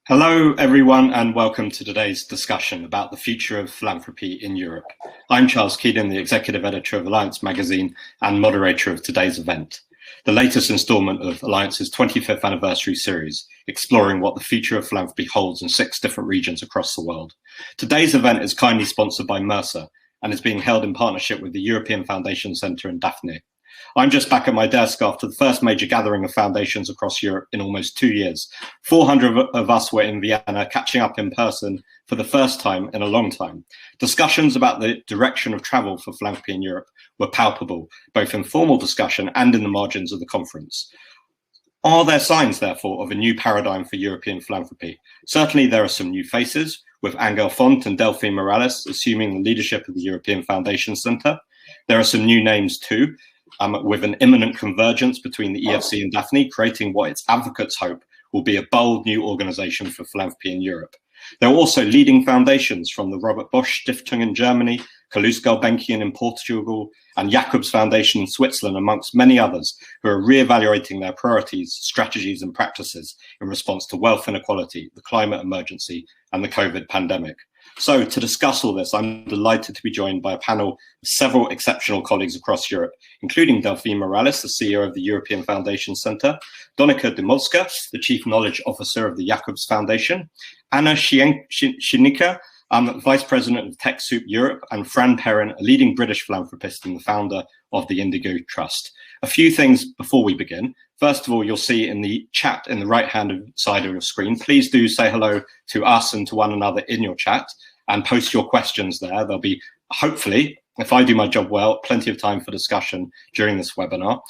Hello, everyone, and welcome to today's discussion about the future of philanthropy in Europe. I'm Charles Keegan, the executive editor of Alliance magazine and moderator of today's event, the latest instalment of Alliance's 25th anniversary series, exploring what the future of philanthropy holds in 6 different regions across the world. Today's event is kindly sponsored by Mercer and is being held in partnership with the European Foundation Centre in Daphne. I'm just back at my desk after the first major gathering of foundations across Europe in almost 2 years. 400 of us were in Vienna, catching up in person for the first time in a long time. Discussions about the direction of travel for philanthropy in Europe were palpable, both in formal discussion and in the margins of the conference. Are there signs, therefore, of a new paradigm for European philanthropy? Certainly there are some new faces, with Angel Font and Delphine Morales assuming the leadership of the European Foundation Centre. There are some new names too, with an imminent convergence between the EFC and Daphne, creating what its advocates hope will be a bold new organisation for philanthropy in Europe. There are also leading foundations from the Robert Bosch Stiftung in Germany, Calouste Gulbenkian in Portugal, and Jacobs Foundation in Switzerland, amongst many others, who are re-evaluating their priorities, strategies and practices in response to wealth inequality, the climate emergency and the COVID pandemic. So to discuss all this, I'm delighted to be joined by a panel of several exceptional colleagues across Europe, including Delphine Morales, the CEO of the European Foundation Centre, Donika Dymowska, the Chief Knowledge Officer of the Jacobs Foundation, Anna Szynika, Vice President of TechSoup Europe, and Fran Perrin, a leading British philanthropist and the founder of the Indigo Trust. A few things before we begin. First of all, you'll see in the chat in the right-hand side of your screen, please do say hello to us and to one another in your chat and post your questions there. There'll be, hopefully, if I do my job well, plenty of time for discussion during this webinar.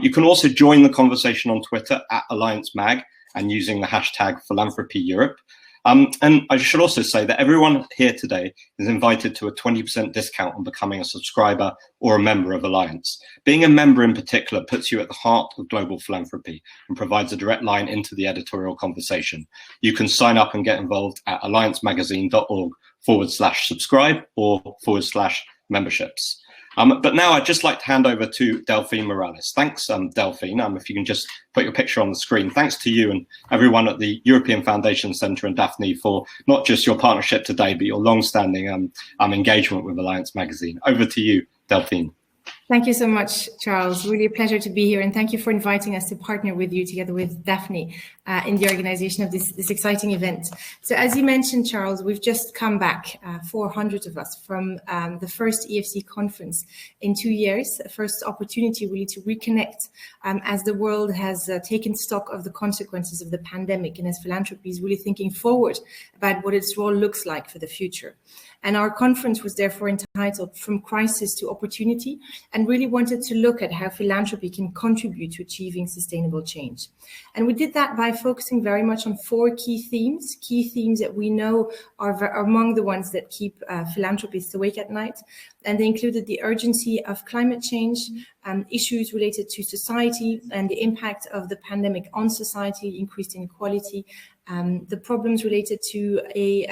You can also join the conversation on Twitter at Alliance Mag and using the hashtag Philanthropy Europe. And I should also say that everyone here today is invited to a 20% discount on becoming a subscriber or a member of Alliance. Being a member in particular puts you at the heart of global philanthropy and provides a direct line into the editorial conversation. You can sign up and get involved at alliancemagazine.org/subscribe or /memberships. But now I'd just like to hand over to Delphine Morales. Thanks, Delphine. If you can just put your picture on the screen. Thanks to you and everyone at the European Foundation Centre in Daphne for not just your partnership today, but your long-standing engagement with Alliance magazine. Over to you, Delphine. Thank you so much, Charles. Really a pleasure to be here, and thank you for inviting us to partner with you together with Daphne in the organization of this exciting event. So as you mentioned, Charles, we've just come back, 400 of us, from the first EFC conference in 2 years, a first opportunity really to reconnect as the world has taken stock of the consequences of the pandemic and as philanthropy is really thinking forward about what its role looks like for the future. And our conference was therefore entitled From Crisis to Opportunity, and really wanted to look at how philanthropy can contribute to achieving sustainable change. And we did that by focusing very much on 4 key themes that we know are among the ones that keep philanthropists awake at night. And they included the urgency of climate change, issues related to society and the impact of the pandemic on society, increased inequality, the problems related to a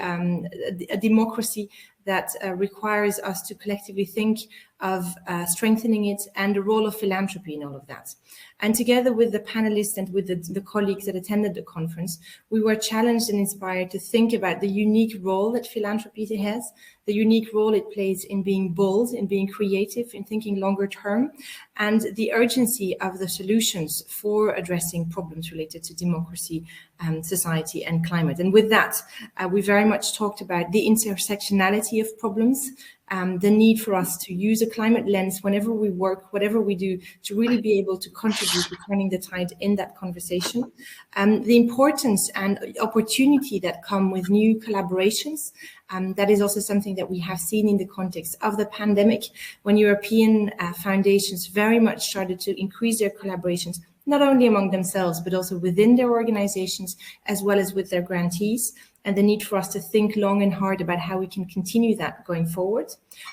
democracy that requires us to collectively think of strengthening it, and the role of philanthropy in all of that. And together with the panelists and with the colleagues that attended the conference, we were challenged and inspired to think about the unique role that philanthropy has, the unique role it plays in being bold, in being creative, in thinking longer term, and the urgency of the solutions for addressing problems related to democracy, society and climate. And with that, we very much talked about the intersectionality of problems, the need for us to use a climate lens whenever we work, whatever we do, to really be able to contribute to turning the tide in that conversation. The importance and opportunity that come with new collaborations. That is also something that we have seen in the context of the pandemic, when European foundations very much started to increase their collaborations, not only among themselves, but also within their organizations, as well as with their grantees, and the need for us to think long and hard about how we can continue that going forward.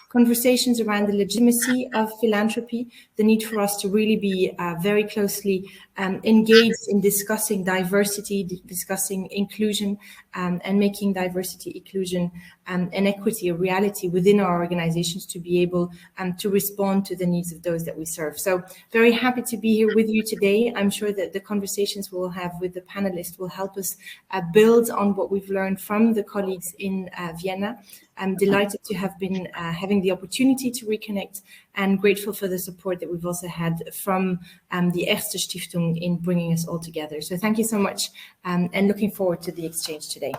Conversations around the legitimacy of philanthropy, the need for us to really be very closely engaged in discussing diversity, discussing inclusion, and making diversity, inclusion, and equity a reality within our organizations to be able to respond to the needs of those that we serve. So very happy to be here with you today. I'm sure that the conversations we'll have with the panelists will help us build on what we've learned from the colleagues in Vienna. I'm delighted to have been having the opportunity to reconnect, and grateful for the support that we've also had from the Erste Stiftung in bringing us all together. So thank you so much, and looking forward to the exchange today.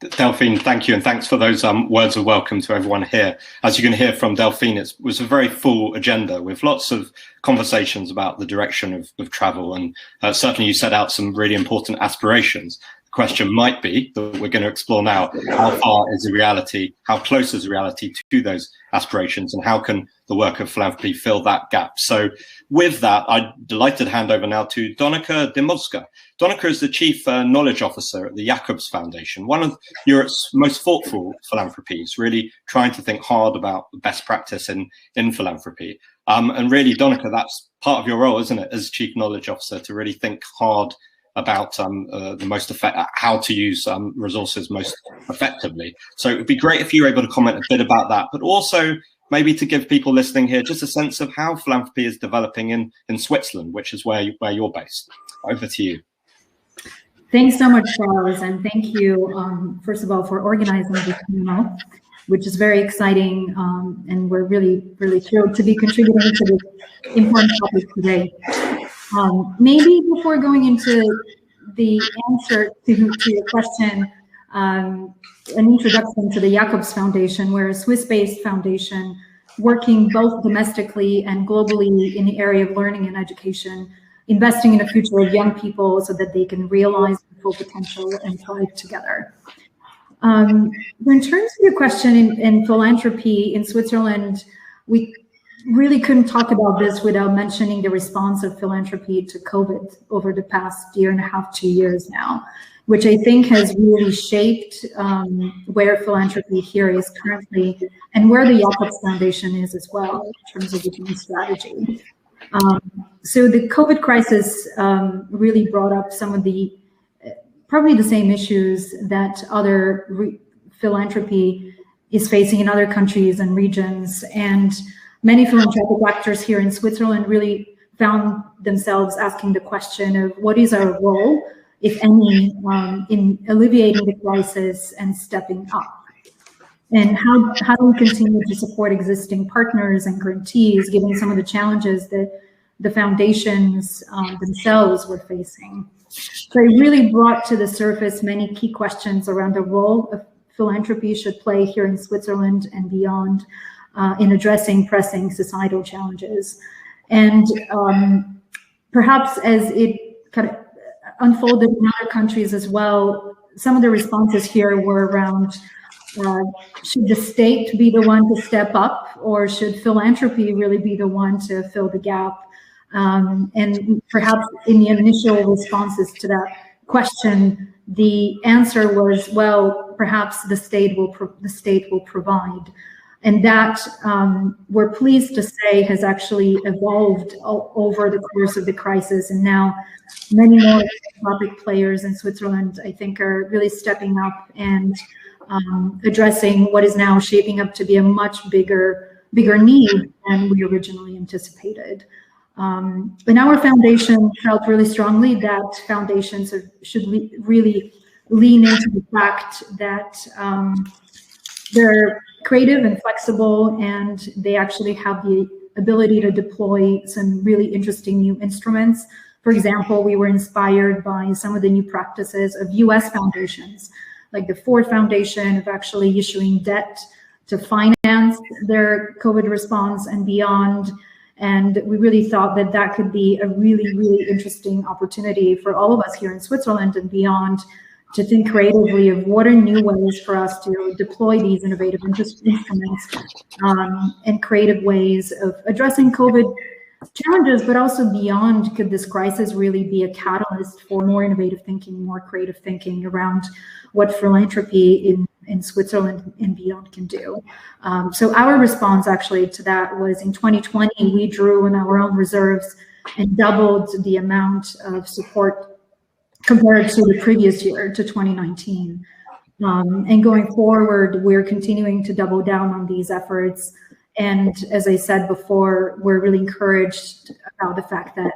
Delphine, thank you, and thanks for those words of welcome to everyone here. As you can hear from Delphine, it was a very full agenda with lots of conversations about the direction of travel, and certainly you set out some really important aspirations. The question might be, that we're going to explore now, how far is the reality, how close is the reality to those aspirations, and how can the work of philanthropy fill that gap? So with that, I'm delighted to hand over now to Donika Dymowska. Donika is the Chief Knowledge Officer at the Jacobs Foundation, one of Europe's most thoughtful philanthropies, really trying to think hard about best practice in philanthropy. And really, Donika, that's part of your role, isn't it, as Chief Knowledge Officer, to really think hard about how to use resources most effectively. So it'd be great if you were able to comment a bit about that, but also maybe to give people listening here just a sense of how philanthropy is developing in Switzerland, which is where you're based. Over to you. Thanks so much, Charles, and thank you, first of all, for organizing this panel, which is very exciting, and we're really, really thrilled to be contributing to this important topic today. Maybe before going into the answer to your question, an introduction to the Jacobs Foundation. We're a Swiss-based foundation working both domestically and globally in the area of learning and education, investing in the future of young people so that they can realize their full potential and thrive together. In terms of your question in philanthropy in Switzerland, we really couldn't talk about this without mentioning the response of philanthropy to COVID over the past year and a half, 2 years now, which I think has really shaped where philanthropy here is currently and where the Jacobs Foundation is as well in terms of its strategy. So the COVID crisis really brought up some of the probably the same issues that other philanthropy is facing in other countries and regions, and many philanthropic actors here in Switzerland really found themselves asking the question of what is our role, if any, in alleviating the crisis and stepping up? And how do we continue to support existing partners and grantees, given some of the challenges that the foundations themselves were facing? So it really brought to the surface many key questions around the role of philanthropy should play here in Switzerland and beyond, in addressing pressing societal challenges. And perhaps as it kind of unfolded in other countries as well, some of the responses here were around, should the state be the one to step up, or should philanthropy really be the one to fill the gap? And perhaps in the initial responses to that question, the answer was, well, perhaps the state will provide. And that, we're pleased to say, has actually evolved over the course of the crisis. And now many more public players in Switzerland, I think, are really stepping up and addressing what is now shaping up to be a much bigger need than we originally anticipated. And our foundation felt really strongly that foundations should really lean into the fact that they're creative and flexible, and they actually have the ability to deploy some really interesting new instruments. For example, we were inspired by some of the new practices of US foundations, like the Ford Foundation, of actually issuing debt to finance their COVID response and beyond. And we really thought that that could be a really, really interesting opportunity for all of us here in Switzerland and beyond to think creatively of what are new ways for us to deploy these innovative instruments and creative ways of addressing COVID challenges, but also beyond. Could this crisis really be a catalyst for more innovative thinking, more creative thinking around what philanthropy in Switzerland and beyond can do? So our response actually to that was, in 2020, we drew on our own reserves and doubled the amount of support compared to the previous year, to 2019. And going forward, we're continuing to double down on these efforts. And as I said before, we're really encouraged about the fact that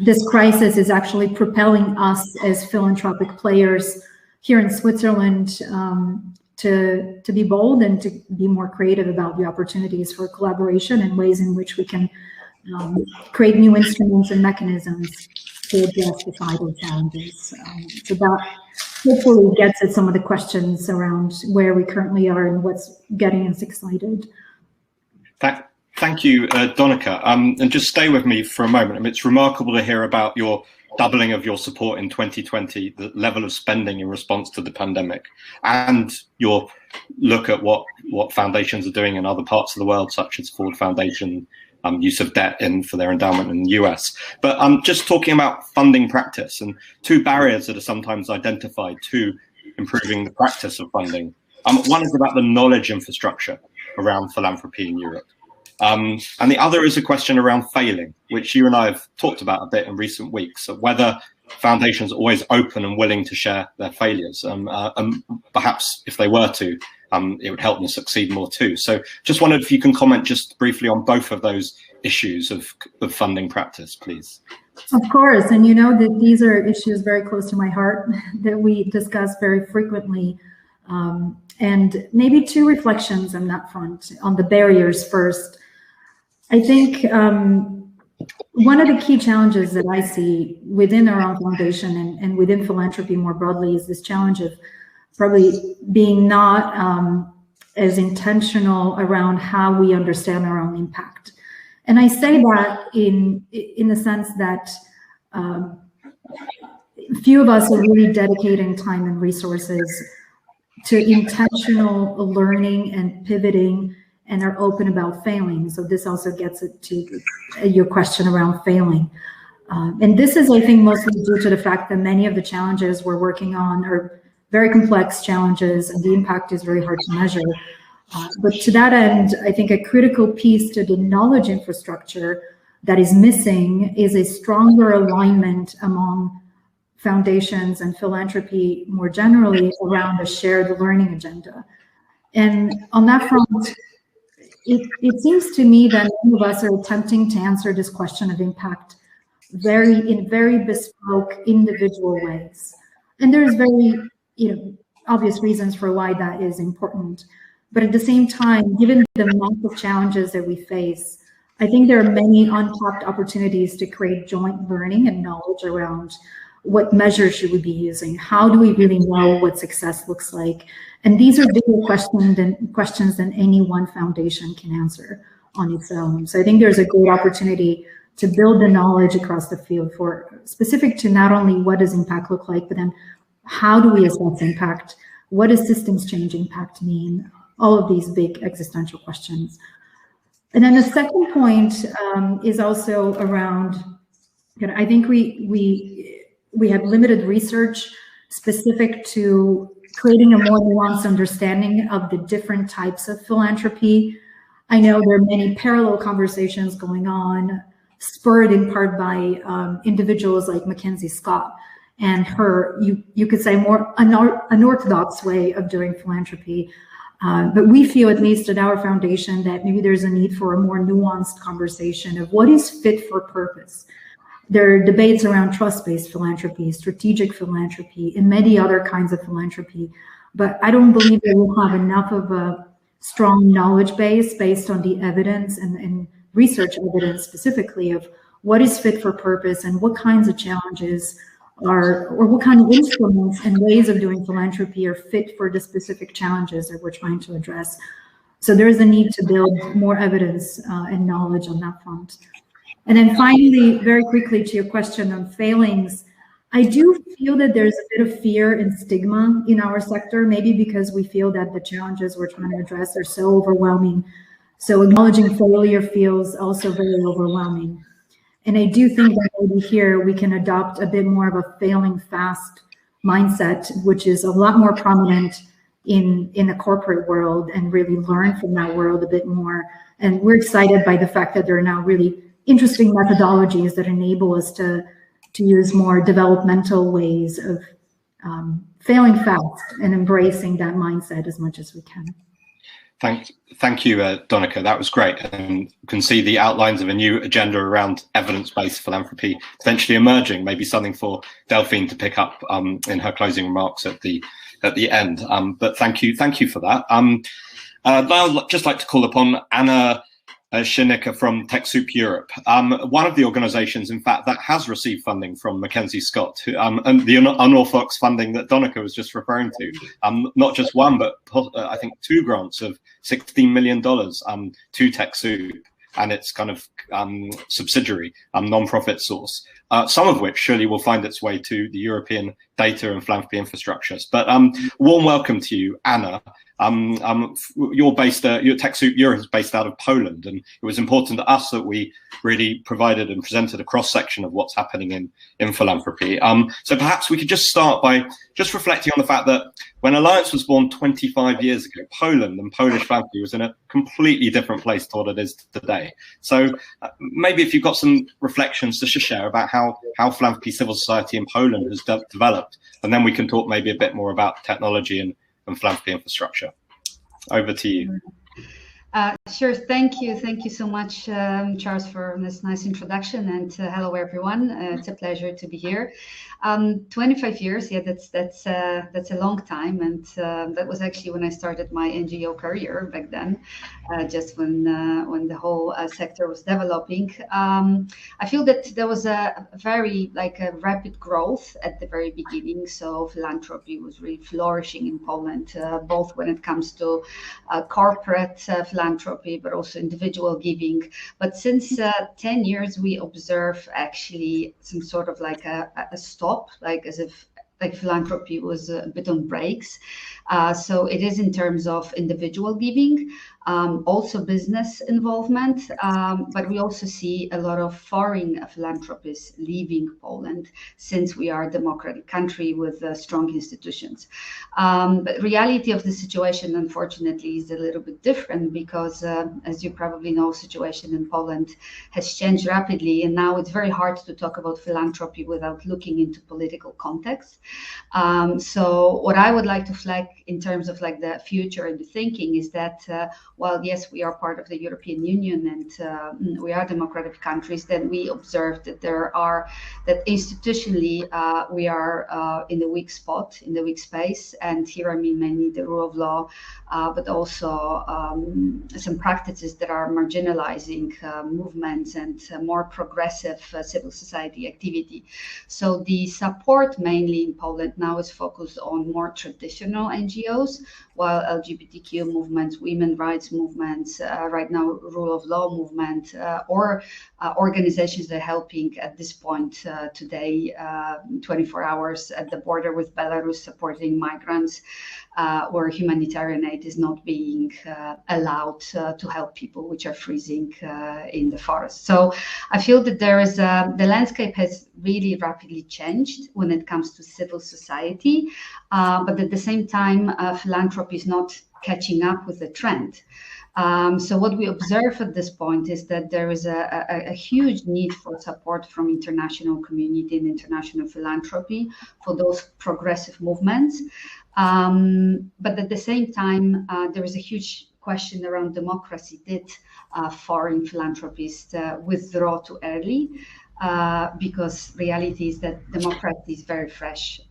this crisis is actually propelling us as philanthropic players here in Switzerland to be bold and to be more creative about the opportunities for collaboration and ways in which we can create new instruments and mechanisms to address societal challenges. So that hopefully gets at some of the questions around where we currently are and what's getting us excited. Thank you, Donica. And just stay with me for a moment. I mean, it's remarkable to hear about your doubling of your support in 2020, the level of spending in response to the pandemic, and your look at what foundations are doing in other parts of the world, such as Ford Foundation, use of debt for their endowment in the US. But just talking about funding practice and two barriers that are sometimes identified to improving the practice of funding. One is about the knowledge infrastructure around philanthropy in Europe. And the other is a question around failing, which you and I have talked about a bit in recent weeks, of whether foundations are always open and willing to share their failures. And perhaps if they were to, it would help them succeed more too. So just wondered if you can comment just briefly on both of those issues of funding practice, please. Of course, and you know that these are issues very close to my heart that we discuss very frequently. And maybe two reflections on that front, on the barriers first. I think one of the key challenges that I see within our own foundation and within philanthropy more broadly is this challenge of probably being not as intentional around how we understand our own impact. And I say that in the sense that few of us are really dedicating time and resources to intentional learning and pivoting and are open about failing. So this also gets to your question around failing. And this is, I think, mostly due to the fact that many of the challenges we're working on are very complex challenges and the impact is very hard to measure. But to that end, I think a critical piece to the knowledge infrastructure that is missing is a stronger alignment among foundations and philanthropy more generally around a shared learning agenda. And on that front, it seems to me that many of us are attempting to answer this question of impact in very bespoke individual ways. And there's very obvious reasons for why that is important. But at the same time, given the amount of challenges that we face, I think there are many untapped opportunities to create joint learning and knowledge around what measures should we be using? How do we really know what success looks like? And these are bigger questions than any one foundation can answer on its own. So I think there's a great opportunity to build the knowledge across the field for specific to not only what does impact look like, but then how do we assess impact? What does systems change impact mean? All of these big existential questions. And then the second point is also around, I think we have limited research specific to creating a more nuanced understanding of the different types of philanthropy. I know there are many parallel conversations going on, spurred in part by individuals like Mackenzie Scott and her, you could say, more unorthodox way of doing philanthropy. But we feel, at least at our foundation, that maybe there's a need for a more nuanced conversation of what is fit for purpose. There are debates around trust-based philanthropy, strategic philanthropy, and many other kinds of philanthropy. But I don't believe that we'll have enough of a strong knowledge base based on the evidence and research evidence specifically of what is fit for purpose and what kinds of challenges are, or what kind of instruments and ways of doing philanthropy are fit for the specific challenges that we're trying to address. So there's a need to build more evidence and knowledge on that front. And then finally, very quickly to your question on failings, I do feel that there's a bit of fear and stigma in our sector, maybe because we feel that the challenges we're trying to address are so overwhelming. So acknowledging failure feels also very overwhelming. And I do think that maybe here we can adopt a bit more of a failing fast mindset, which is a lot more prominent in the corporate world, and really learn from that world a bit more. And we're excited by the fact that there are now really interesting methodologies that enable us to use more developmental ways of failing fast and embracing that mindset as much as we can. Thank you, Donica. That was great. And you can see the outlines of a new agenda around evidence-based philanthropy potentially emerging, maybe something for Delphine to pick up in her closing remarks at the end. But thank you for that. Now I'd just like to call upon Anna Szynicka from TechSoup Europe, one of the organisations, in fact, that has received funding from Mackenzie Scott, and the unorthodox funding that Donica was just referring to. Not just one, but I think 2 grants of $16 million to TechSoup and its kind of subsidiary non-profit source, some of which surely will find its way to the European data and philanthropy infrastructures. But warm welcome to you, Anna. Your TechSoup Europe is based out of Poland, and it was important to us that we really provided and presented a cross-section of what's happening in philanthropy. So perhaps we could just start by just reflecting on the fact that when Alliance was born 25 years ago, Poland and Polish philanthropy was in a completely different place to what it is today. So maybe if you've got some reflections to share about how philanthropy, civil society in Poland has developed, and then we can talk maybe a bit more about technology and philanthropy infrastructure. Over to you. Sure. Thank you so much, Charles, for this nice introduction, and hello everyone. It's a pleasure to be here. 25 years, yeah, that's a long time, and that was actually when I started my NGO career back then, just when the whole sector was developing. I feel that there was a very rapid growth at the very beginning. So philanthropy was really flourishing in Poland, both when it comes to corporate philanthropy, but also individual giving. But since 10 years, we observe actually some sort of a stop, as if philanthropy was a bit on brakes. So it is in terms of individual giving, also business involvement, but we also see a lot of foreign philanthropists leaving Poland, since we are a democratic country with strong institutions. But reality of the situation, unfortunately, is a little bit different, because as you probably know, situation in Poland has changed rapidly, and now it's very hard to talk about philanthropy without looking into political context. So what I would like to flag in terms of the future and the thinking is that while yes, we are part of the European Union and we are democratic countries, then we observe that that institutionally we are in the weak spot, in the weak space. And here I mean mainly the rule of law, but also some practices that are marginalizing movements and more progressive civil society activity. So the support mainly in Poland now is focused on more traditional NGOs, while LGBTQ movements, women rights movements, right now rule of law movement, or organizations that are helping at this point today, 24 hours at the border with Belarus, supporting migrants, where humanitarian aid is not being allowed to help people which are freezing in the forest. So I feel that the landscape has really rapidly changed when it comes to civil society, but at the same time, philanthropy is not catching up with the trend. So what we observe at this point is that there is a huge need for support from international community and international philanthropy for those progressive movements. But at the same time, there is a huge question around democracy. Did foreign philanthropists withdraw too early? Because reality is that democracy is very fresh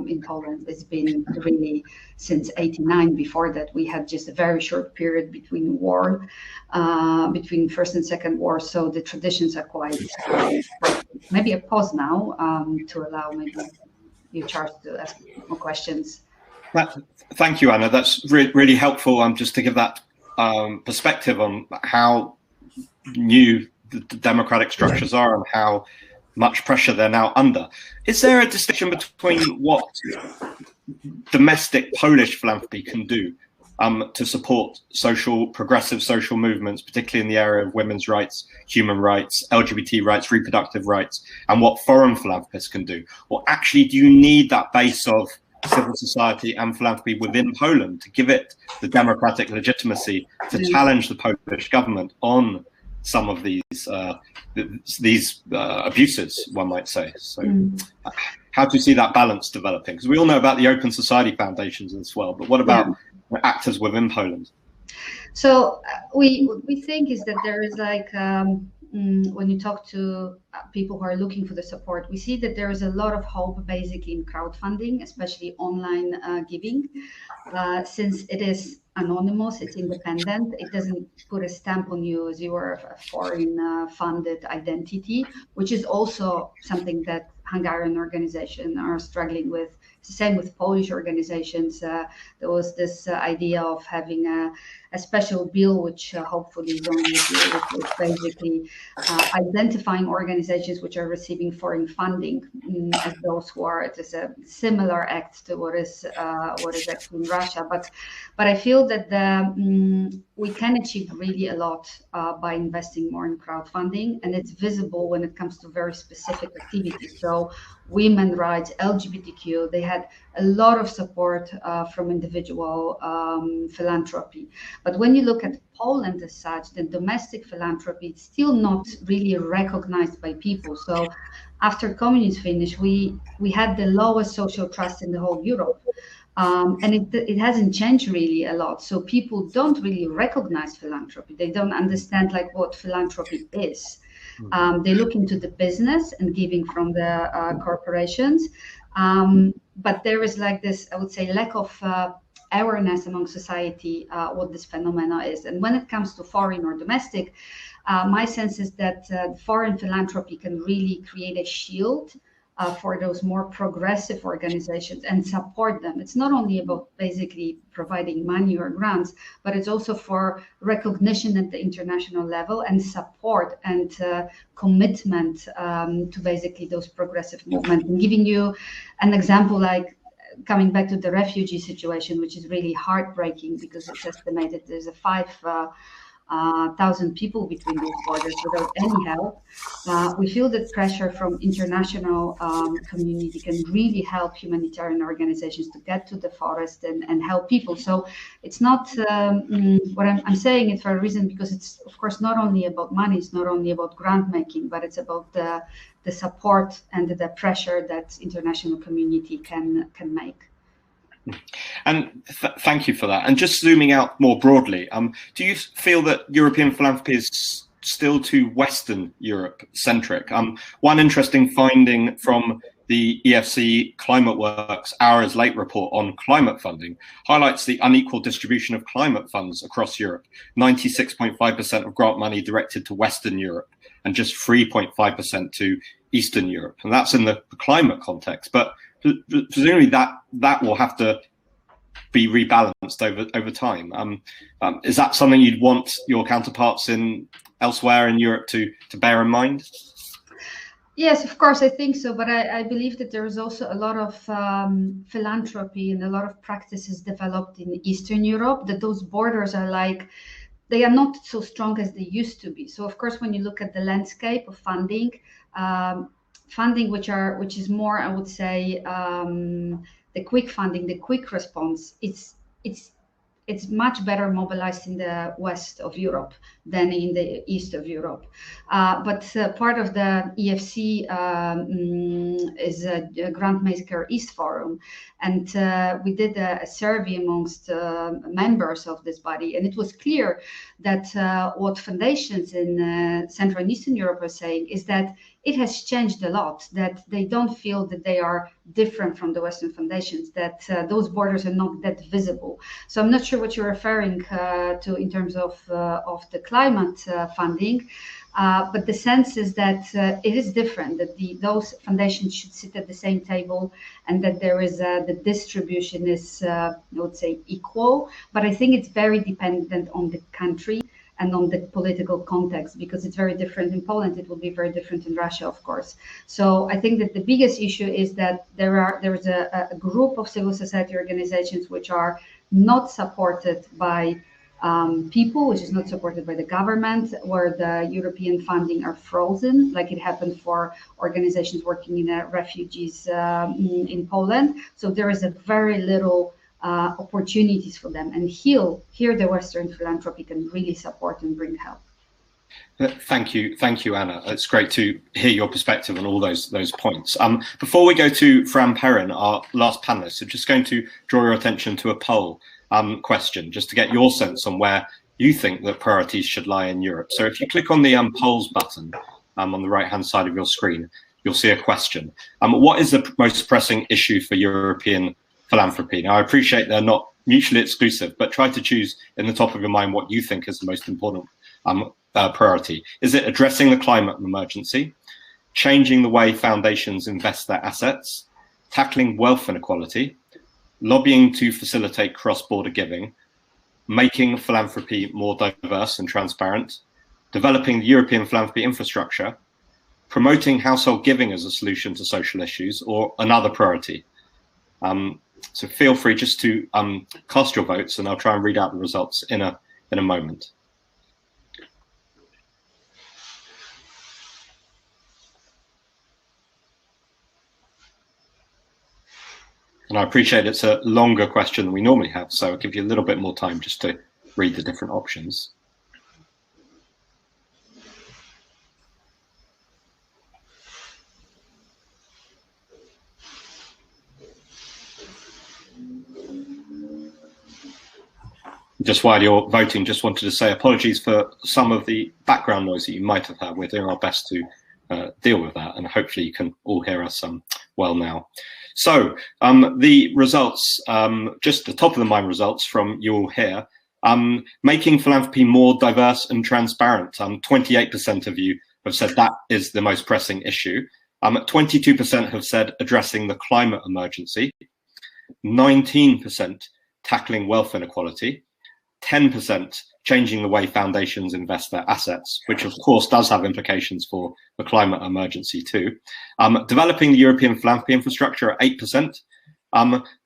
in Poland. It's been really since '89. Before that, we had just a very short period between war, between First and Second War. So the traditions are quite maybe a pause now to allow maybe you, Charles, to ask more questions. Thank you, Anna. That's really helpful. Just to give that perspective on how new the democratic structures are and how much pressure they're now under. Is there a distinction between what domestic Polish philanthropy can do to support progressive social movements, particularly in the area of women's rights, human rights, LGBT rights, reproductive rights, and what foreign philanthropists can do? Or actually, do you need that base of civil society and philanthropy within Poland to give it the democratic legitimacy to challenge the Polish government on some of these abuses, one might say. So how do you see that balance developing? Because we all know about the Open Society Foundations as well, but what about actors within Poland? So what we think is that there is like, when you talk to people who are looking for the support, we see that there is a lot of hope basically in crowdfunding, especially online giving, since it is anonymous, it's independent, it doesn't put a stamp on you as you are a foreign funded identity, which is also something that Hungarian organizations are struggling with. It's the same with Polish organizations. There was this idea of having a special bill, which hopefully is only a bill, which is basically identifying organizations which are receiving foreign funding as those who are. It is a similar act to what is actually in Russia. But I feel that we can achieve really a lot by investing more in crowdfunding, and it's visible when it comes to very specific activities. So women's rights, LGBTQ, they had a lot of support from individual philanthropy. But when you look at Poland as such, the domestic philanthropy is still not really recognized by people. So after communism finished, we had the lowest social trust in the whole Europe. And it hasn't changed really a lot. So people don't really recognize philanthropy. They don't understand like what philanthropy is. They look into the business and giving from the corporations. But there is like this, I would say, lack of awareness among society what this phenomena is. And when it comes to foreign or domestic, my sense is that foreign philanthropy can really create a shield for those more progressive organizations and support them. It's not only about basically providing money or grants, but it's also for recognition at the international level and support and commitment to basically those progressive movements. And giving you an example, like coming back to the refugee situation, which is really heartbreaking because it's estimated there's a 5,000 people between those borders without any help. We feel that pressure from international community can really help humanitarian organizations to get to the forest and help people. So it's not what I'm saying it for a reason, because it's of course not only about money, it's not only about grant making, but it's about the support and the pressure that international community can make. And thank you for that. And just zooming out more broadly, do you feel that European philanthropy is still too Western Europe centric? One interesting finding from the EFC Climate Works Hours Late report on climate funding highlights the unequal distribution of climate funds across Europe. 96.5% of grant money directed to Western Europe and just 3.5% to Eastern Europe. And that's in the climate context. But presumably that will have to be rebalanced over time. Is that something you'd want your counterparts elsewhere in Europe to bear in mind? Yes, of course, I think so. But I believe that there is also a lot of philanthropy and a lot of practices developed in Eastern Europe, that those borders are like, they are not so strong as they used to be. So of course, when you look at the landscape of funding, which is more, I would say, the quick funding, the quick response, it's much better mobilized in the west of Europe than in the east of Europe. But part of the EFC is a Grantmaker East Forum. And we did a survey amongst members of this body. And it was clear that what foundations in Central and Eastern Europe are saying is that it has changed a lot, that they don't feel that they are different from the Western foundations, that those borders are not that visible. So I'm not sure what you're referring to in terms of the climate funding, but the sense is that it is different, that those foundations should sit at the same table, and that there is the distribution is, I would say, equal. But I think it's very dependent on the country and on the political context, because it's very different in Poland. It will be very different in Russia, of course. So I think that the biggest issue is that there is a group of civil society organizations which are not supported by people, which is not supported by the government, where the European funding are frozen, like it happened for organizations working in refugees in Poland. So there is a very little opportunities for them, and here the Western philanthropy can really support and bring help. Thank you, Anna. It's great to hear your perspective on all those points. Before we go to Fran Perrin, our last panelist, I'm just going to draw your attention to a poll question, just to get your sense on where you think that priorities should lie in Europe. So if you click on the polls button on the right-hand side of your screen, you'll see a question. What is the most pressing issue for European philanthropy? Now, I appreciate they're not mutually exclusive, but try to choose in the top of your mind what you think is the most important priority. Is it addressing the climate emergency, changing the way foundations invest their assets, tackling wealth inequality, lobbying to facilitate cross-border giving, making philanthropy more diverse and transparent, developing the European philanthropy infrastructure, promoting household giving as a solution to social issues, or another priority? So feel free just to cast your votes, and I'll try and read out the results in a moment. And I appreciate it's a longer question than we normally have, so I'll give you a little bit more time just to read the different options. Just while you're voting, just wanted to say apologies for some of the background noise that you might have had. We're doing our best to deal with that, and hopefully you can all hear us well now. So the results, just the top of the mind results from you all here, making philanthropy more diverse and transparent. 28% of you have said that is the most pressing issue. 22% have said addressing the climate emergency. 19% tackling wealth inequality. 10% changing the way foundations invest their assets, which of course does have implications for the climate emergency too. Developing the European philanthropy infrastructure at 8%.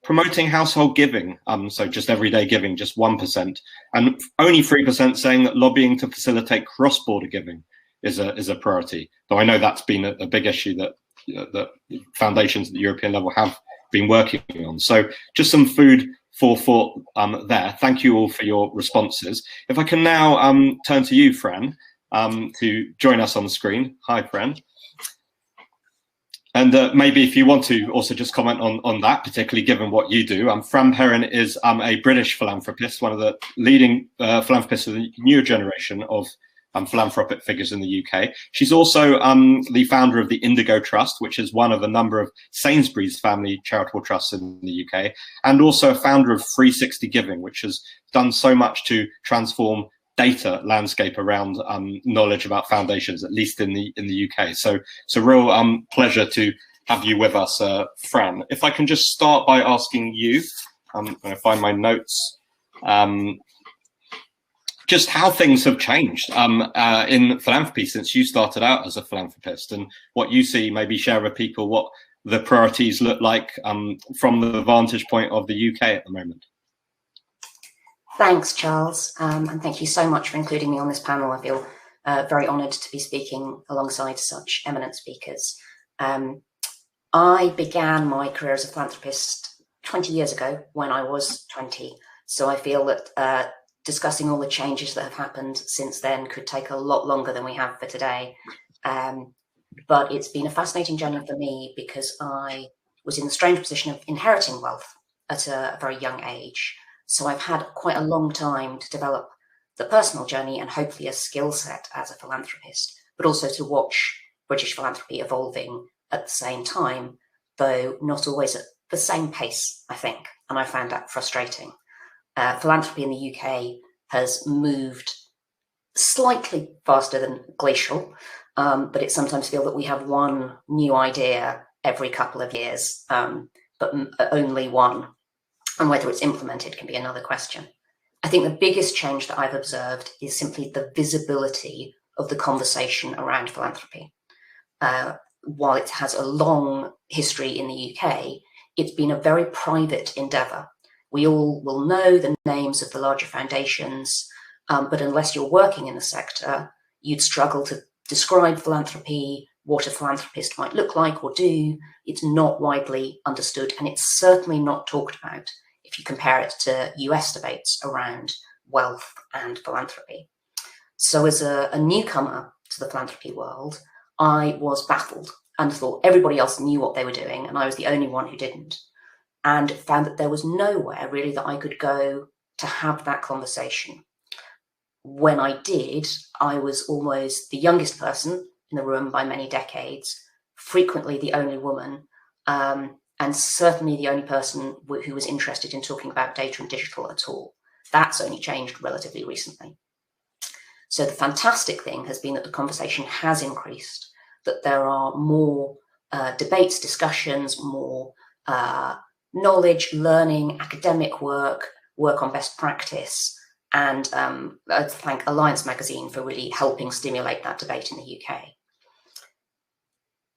Promoting household giving, so just everyday giving, just 1%. And only 3% saying that lobbying to facilitate cross-border giving is a priority. Though I know that's been a big issue that the foundations at the European level have been working on. So just some food for thought there. Thank you all for your responses. If I can now turn to you, Fran, to join us on the screen. Hi, Fran. And maybe if you want to also just comment on that, particularly given what you do. Fran Perrin is a British philanthropist, one of the leading philanthropists of the newer generation of philanthropic figures in the UK. She's also the founder of the Indigo Trust, which is one of a number of Sainsbury's family charitable trusts in the UK, and also a founder of 360 Giving, which has done so much to transform data landscape around knowledge about foundations, at least in the UK. So it's a real pleasure to have you with us, Fran. If I can just start by asking you, I'm going to find my notes, just how things have changed in philanthropy since you started out as a philanthropist, and what you see, maybe share with people what the priorities look like from the vantage point of the UK at the moment. Thanks, Charles, and thank you so much for including me on this panel. I feel very honoured to be speaking alongside such eminent speakers. I began my career as a philanthropist 20 years ago when I was 20, so I feel that discussing all the changes that have happened since then could take a lot longer than we have for today. But it's been a fascinating journey for me because I was in the strange position of inheriting wealth at a very young age. So I've had quite a long time to develop the personal journey and hopefully a skill set as a philanthropist, but also to watch British philanthropy evolving at the same time, though not always at the same pace, I think. And I found that frustrating. Philanthropy in the UK has moved slightly faster than glacial, but it sometimes feels that we have one new idea every couple of years, but only one. And whether it's implemented can be another question. I think the biggest change that I've observed is simply the visibility of the conversation around philanthropy. While it has a long history in the UK, it's been a very private endeavour. We all will know the names of the larger foundations, but unless you're working in the sector, you'd struggle to describe philanthropy, what a philanthropist might look like or do. It's not widely understood, and it's certainly not talked about if you compare it to US debates around wealth and philanthropy. So as a newcomer to the philanthropy world, I was baffled and thought everybody else knew what they were doing and I was the only one who didn't, and found that there was nowhere really that I could go to have that conversation. When I did, I was almost the youngest person in the room by many decades, frequently the only woman, and certainly the only person who was interested in talking about data and digital at all. That's only changed relatively recently. So the fantastic thing has been that the conversation has increased, that there are more debates, discussions, more knowledge, learning, academic work on best practice. And I'd thank Alliance magazine for really helping stimulate that debate in the UK.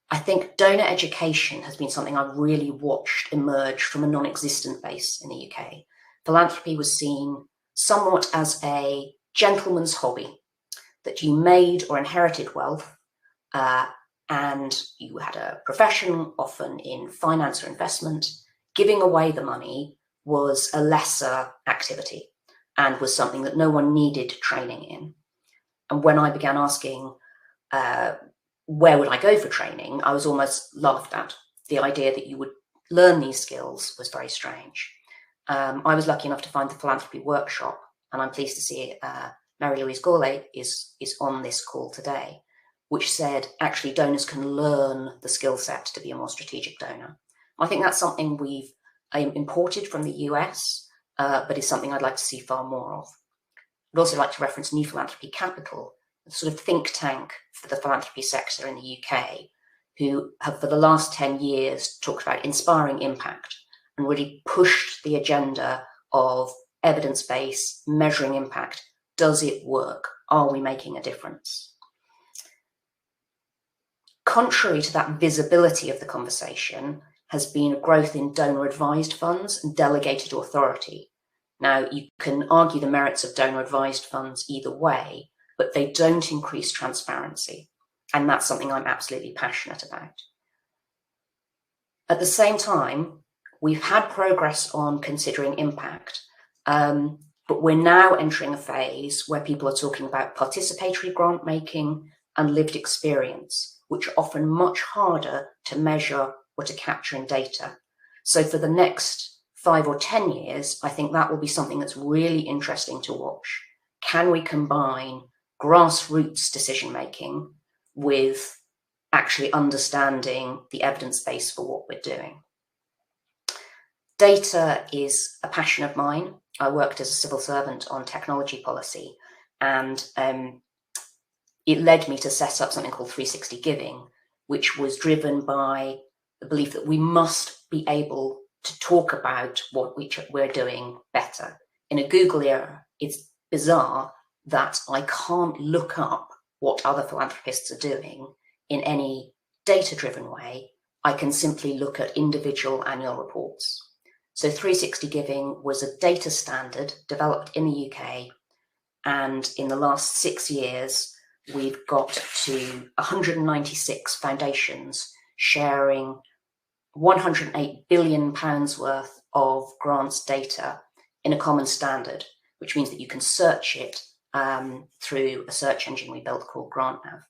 I think donor education has been something I've really watched emerge from a non-existent base in the UK. Philanthropy was seen somewhat as a gentleman's hobby, that you made or inherited wealth and you had a profession, often in finance or investment. Giving away the money was a lesser activity and was something that no one needed training in. And when I began asking, where would I go for training, I was almost laughed at. The idea that you would learn these skills was very strange. I was lucky enough to find the Philanthropy workshop, and I'm pleased to see Mary-Louise Gourlay is on this call today, which said actually donors can learn the skill set to be a more strategic donor. I think that's something we've imported from the US, but is something I'd like to see far more of. I'd also like to reference New Philanthropy Capital, a sort of think tank for the philanthropy sector in the UK, who have for the last 10 years talked about inspiring impact and really pushed the agenda of evidence-based measuring impact. Does it work? Are we making a difference? Contrary to that visibility of the conversation has been a growth in donor-advised funds and delegated authority. Now, you can argue the merits of donor-advised funds either way, but they don't increase transparency. And that's something I'm absolutely passionate about. At the same time, we've had progress on considering impact, but we're now entering a phase where people are talking about participatory grant making and lived experience, which are often much harder to measure or to capture in data. So for the next 5 or 10 years, I think that will be something that's really interesting to watch. Can we combine grassroots decision making with actually understanding the evidence base for what we're doing? Data is a passion of mine. I worked as a civil servant on technology policy, and it led me to set up something called 360 Giving, which was driven by the belief that we must be able to talk about what we're doing better. In a Google era, it's bizarre that I can't look up what other philanthropists are doing in any data-driven way. I can simply look at individual annual reports. So 360 Giving was a data standard developed in the UK, and in the last 6 years, we've got to 196 foundations sharing £108 billion worth of grants data in a common standard, which means that you can search it through a search engine we built called GrantNav.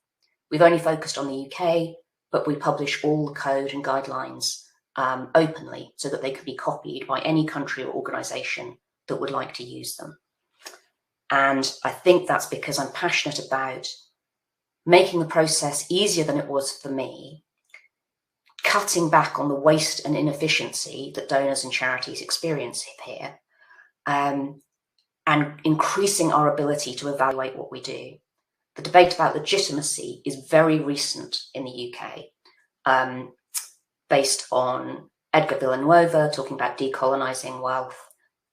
We've only focused on the UK, but we publish all the code and guidelines openly so that they could be copied by any country or organisation that would like to use them. And I think that's because I'm passionate about making the process easier than it was for me, cutting back on the waste and inefficiency that donors and charities experience here, and increasing our ability to evaluate what we do. The debate about legitimacy is very recent in the UK, based on Edgar Villanueva talking about decolonising wealth,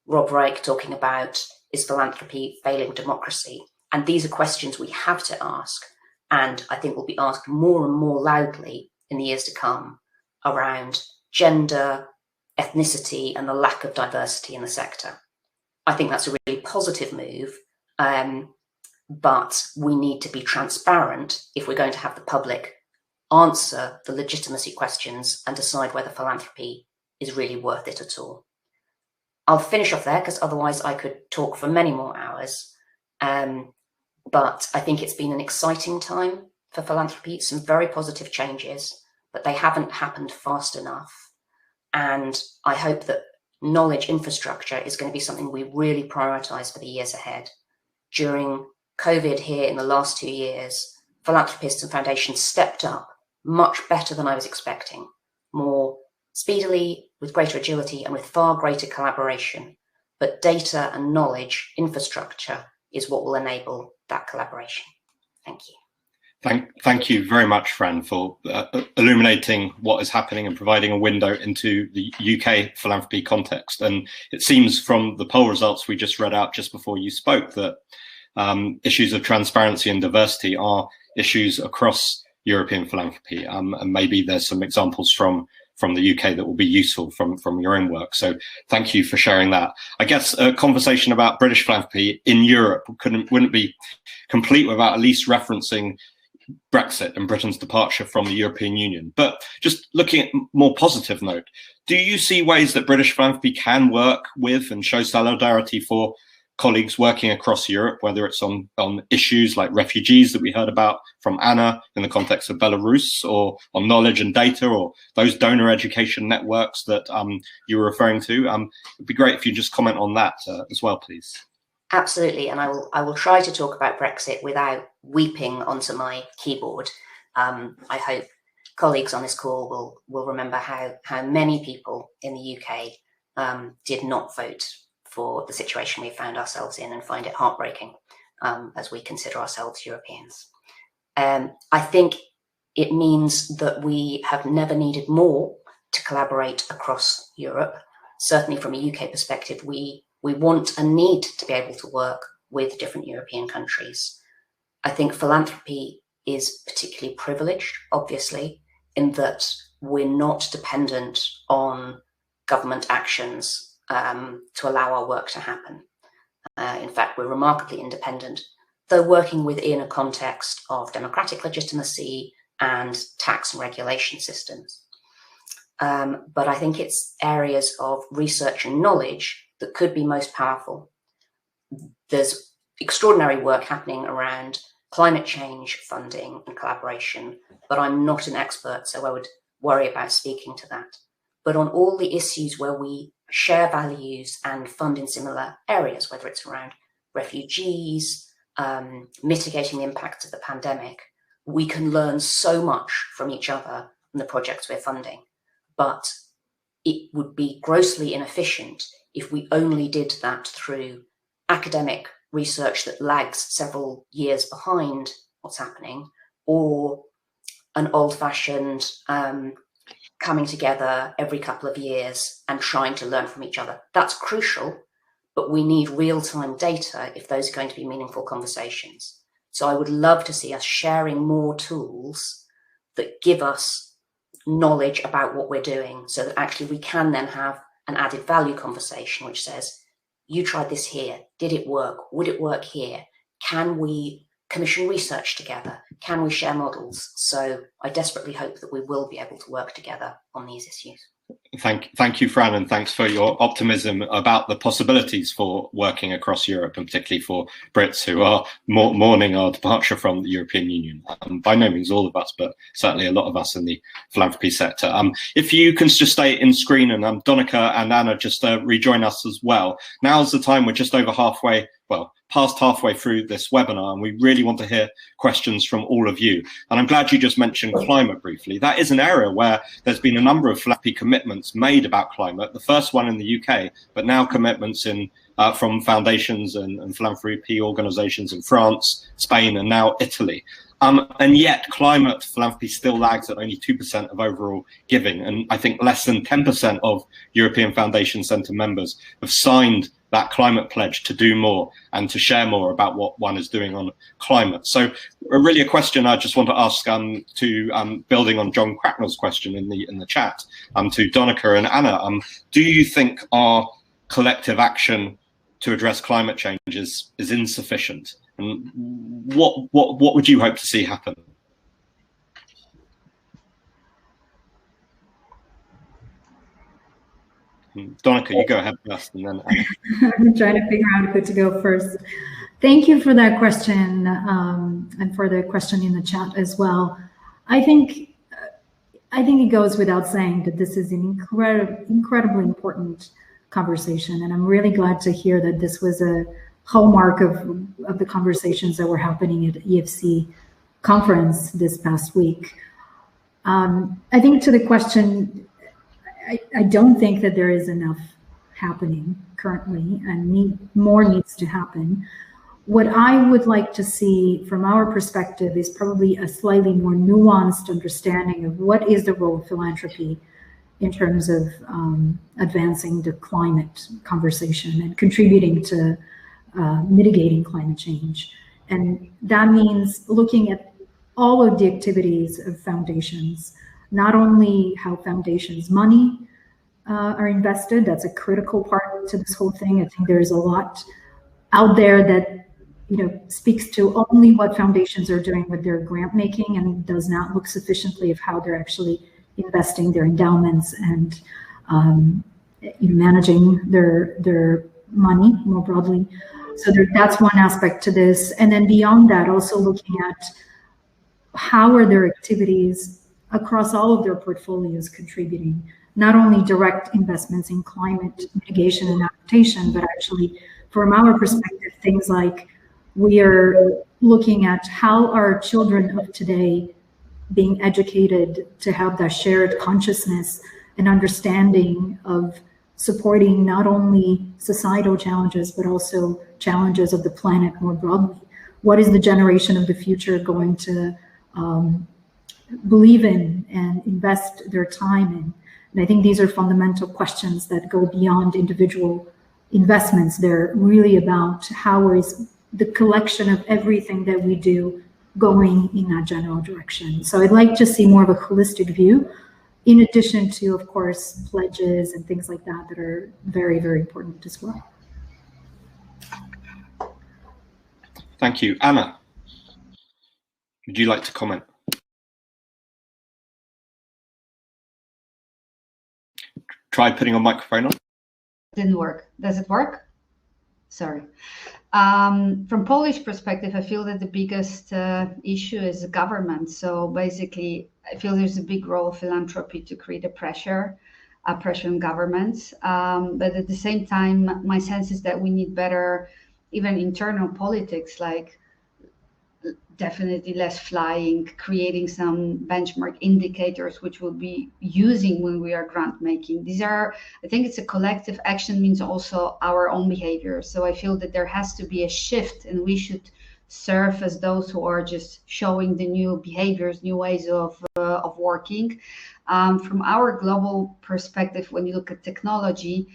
Rob Reich talking about, is philanthropy failing democracy? And these are questions we have to ask, and I think will be asked more and more loudly in the years to come around gender, ethnicity, and the lack of diversity in the sector. I think that's a really positive move, but we need to be transparent if we're going to have the public answer the legitimacy questions and decide whether philanthropy is really worth it at all. I'll finish off there because otherwise I could talk for many more hours. but I think it's been an exciting time for philanthropy, some very positive changes, but they haven't happened fast enough. And I hope that knowledge infrastructure is going to be something we really prioritize for the years ahead. During COVID here in the last 2 years, philanthropists and foundations stepped up much better than I was expecting, more speedily, with greater agility, and with far greater collaboration. But data and knowledge infrastructure is what will enable that collaboration. Thank you. Thank you very much, Fran, for illuminating what is happening and providing a window into the UK philanthropy context. And it seems from the poll results we just read out just before you spoke that issues of transparency and diversity are issues across European philanthropy. And maybe there's some examples from the UK that will be useful from your own work. So thank you for sharing that. I guess a conversation about British philanthropy in Europe wouldn't be complete without at least referencing Brexit and Britain's departure from the European Union. But just looking at more positive note, do you see ways that British philanthropy can work with and show solidarity for colleagues working across Europe, whether it's on issues like refugees that we heard about from Anna in the context of Belarus, or on knowledge and data, or those donor education networks that you were referring to? It'd be great if you just comment on that as well, please. Absolutely, and I will try to talk about Brexit without weeping onto my keyboard. I hope colleagues on this call will remember how many people in the UK did not vote for the situation we found ourselves in, and find it heartbreaking as we consider ourselves Europeans. I think it means that we have never needed more to collaborate across Europe. Certainly from a UK perspective, we want and need to be able to work with different European countries. I think philanthropy is particularly privileged, obviously, in that we're not dependent on government actions to allow our work to happen. In fact, we're remarkably independent, though working within a context of democratic legitimacy and tax and regulation systems. But I think it's areas of research and knowledge that could be most powerful. There's extraordinary work happening around climate change funding and collaboration, but I'm not an expert, so I would worry about speaking to that. But on all the issues where we share values and fund in similar areas, whether it's around refugees, mitigating the impacts of the pandemic, we can learn so much from each other in the projects we're funding. But it would be grossly inefficient if we only did that through academic research that lags several years behind what's happening, or an old-fashioned coming together every couple of years and trying to learn from each other. That's crucial, but we need real-time data if those are going to be meaningful conversations. So I would love to see us sharing more tools that give us knowledge about what we're doing, so that actually we can then have an added value conversation which says, you tried this here, did it work? Would it work here? Can we commission research together? Can we share models? So I desperately hope that we will be able to work together on these issues. Thank you, Fran, and thanks for your optimism about the possibilities for working across Europe, and particularly for Brits who are mourning our departure from the European Union. By no means all of us, but certainly a lot of us in the philanthropy sector. If you can just stay in screen, and Donica and Anna just rejoin us as well. Now's the time. We're just over halfway, well, past halfway through this webinar, and we really want to hear questions from all of you. And I'm glad you just mentioned climate briefly. That is an area where there's been a number of philanthropy commitments made about climate. The first one in the UK, but now commitments in from foundations and philanthropy organizations in France, Spain, and now Italy. And yet climate philanthropy still lags at only 2% of overall giving. And I think less than 10% of European Foundation Centre members have signed that climate pledge to do more and to share more about what one is doing on climate. So really a question I just want to ask building on John Cracknell's question in the chat, to Donica and Anna, do you think our collective action to address climate change is insufficient? And what would you hope to see happen? Donica, you go ahead first, and then Anna. I'm trying to figure out who to go first. Thank you for that question, and for the question in the chat as well. I think it goes without saying that this is an incredibly important conversation, and I'm really glad to hear that this was a hallmark of the conversations that were happening at EFC conference this past week. I think to the question, I don't think that there is enough happening currently, and more needs to happen. What I would like to see from our perspective is probably a slightly more nuanced understanding of what is the role of philanthropy in terms of advancing the climate conversation and contributing to mitigating climate change. And that means looking at all of the activities of foundations, not only how foundations' money are invested. That's a critical part to this whole thing. I think there's a lot out there that speaks to only what foundations are doing with their grant making and does not look sufficiently of how they're actually investing their endowments and managing their money more broadly. So that's one aspect to this. And then beyond that, also looking at how are their activities across all of their portfolios contributing, not only direct investments in climate mitigation and adaptation, but actually from our perspective, things like we are looking at how are children of today being educated to have that shared consciousness and understanding of supporting not only societal challenges, but also challenges of the planet more broadly. What is the generation of the future going to believe in and invest their time in? And I think these are fundamental questions that go beyond individual investments. They're really about how is the collection of everything that we do going in that general direction. So I'd like to see more of a holistic view, in addition to, of course, pledges and things like that that are very, very important as well. Thank you. Anna, would you like to comment? Try putting your microphone on. Didn't work. Does it work? Sorry. From Polish perspective, I feel that the biggest issue is the government. So basically, I feel there's a big role of philanthropy to create a pressure on governments. But at the same time, my sense is that we need better, even internal politics, like definitely less flying, creating some benchmark indicators, which we'll be using when we are grant making. These are, I think it's a collective action, means also our own behavior. So I feel that there has to be a shift, and we should serve as those who are just showing the new behaviors, new ways of working. From our global perspective, when you look at technology,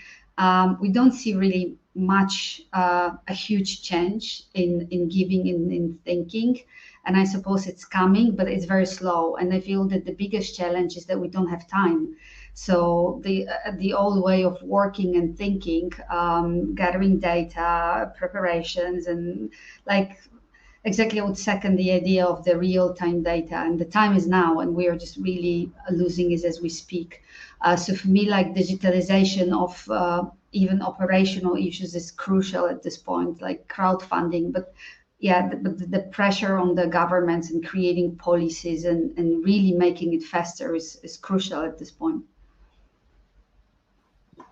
we don't see really much a huge change in giving, in thinking, and I suppose it's coming, but it's very slow. And I feel that the biggest challenge is that we don't have time. So the old way of working and thinking, gathering data, preparations, and like exactly I would second the idea of the real-time data, and the time is now, and we are just really losing it as we speak. So for me, like digitalization of even operational issues is crucial at this point, like crowdfunding. But yeah, the pressure on the governments and creating policies and really making it faster is crucial at this point.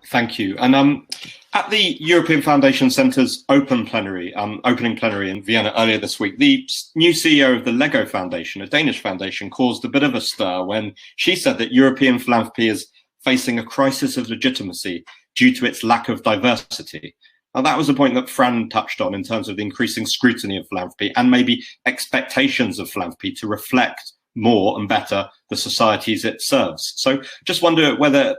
Thank you. And at the European Foundation Centre's opening plenary in Vienna earlier this week, the new CEO of the Lego Foundation, a Danish foundation, caused a bit of a stir when she said that European philanthropy is facing a crisis of legitimacy due to its lack of diversity. Now, that was a point that Fran touched on in terms of the increasing scrutiny of philanthropy and maybe expectations of philanthropy to reflect more and better the societies it serves. So just wonder whether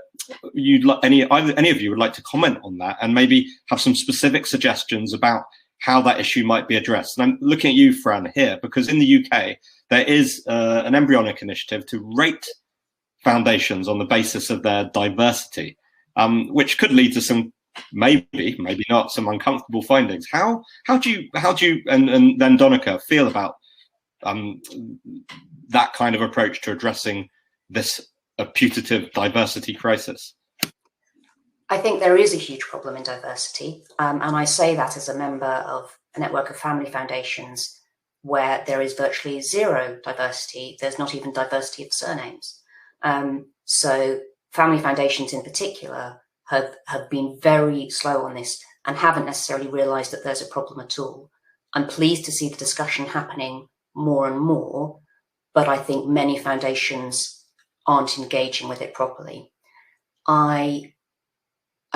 you'd like any of you would like to comment on that and maybe have some specific suggestions about how that issue might be addressed. And I'm looking at you, Fran, here, because in the UK, there is an embryonic initiative to rate foundations on the basis of their diversity, which could lead to some maybe not some uncomfortable findings. How do you and then Donica feel about that kind of approach to addressing this putative diversity crisis? I think there is a huge problem in diversity, and I say that as a member of a network of family foundations where there is virtually zero diversity. There's not even diversity of surnames. So family foundations in particular have been very slow on this and haven't necessarily realized that there's a problem at all. I'm pleased to see the discussion happening more and more, but I think many foundations aren't engaging with it properly. I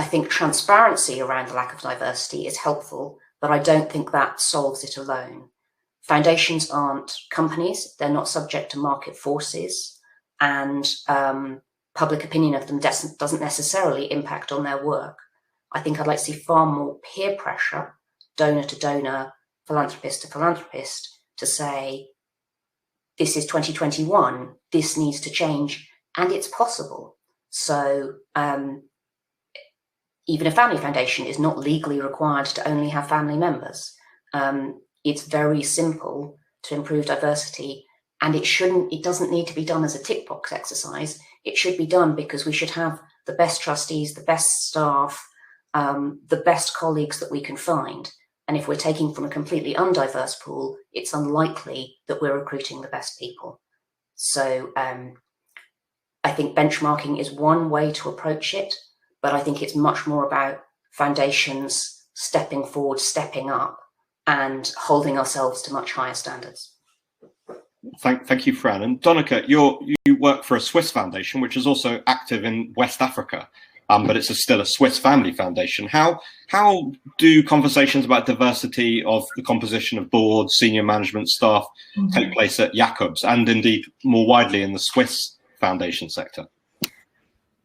think transparency around the lack of diversity is helpful, but I don't think that solves it alone. Foundations aren't companies, they're not subject to market forces, and public opinion of them doesn't necessarily impact on their work. I think I'd like to see far more peer pressure, donor to donor, philanthropist to philanthropist, to say, this is 2021, this needs to change, and it's possible. So even a family foundation is not legally required to only have family members. It's very simple to improve diversity, and it doesn't need to be done as a tick box exercise. It should be done because we should have the best trustees, the best staff, the best colleagues that we can find. And if we're taking from a completely undiverse pool, it's unlikely that we're recruiting the best people. So I think benchmarking is one way to approach it, but I think it's much more about foundations stepping forward, stepping up, and holding ourselves to much higher standards. Thank you, Fran. And Donica, you work for a Swiss foundation, which is also active in West Africa, but it's still a Swiss family foundation. How do conversations about diversity of the composition of boards, senior management staff take place at Jacobs and indeed more widely in the Swiss foundation sector?